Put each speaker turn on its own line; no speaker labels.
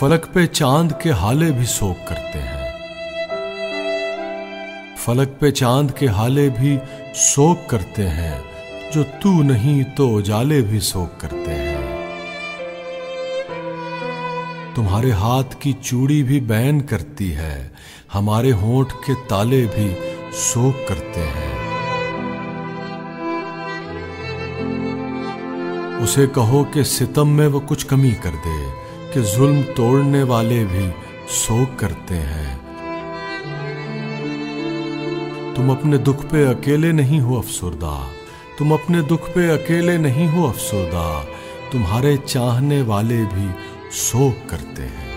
फलक पे चांद के हाले भी शोक करते हैं। फलक पे चांद के हाले भी शोक करते हैं, जो तू नहीं तो उजाले भी शोक करते हैं। तुम्हारे हाथ की चूड़ी भी बैन करती है, हमारे होंठ के ताले भी शोक करते हैं। उसे कहो कि सितम में वो कुछ कमी कर दे, कि जुल्म तोड़ने वाले भी शोक करते हैं। तुम अपने दुख पे अकेले नहीं हो अफसुर्दा, तुम अपने दुख पे अकेले नहीं हो अफसुर्दा, तुम्हारे चाहने वाले भी शोक करते हैं।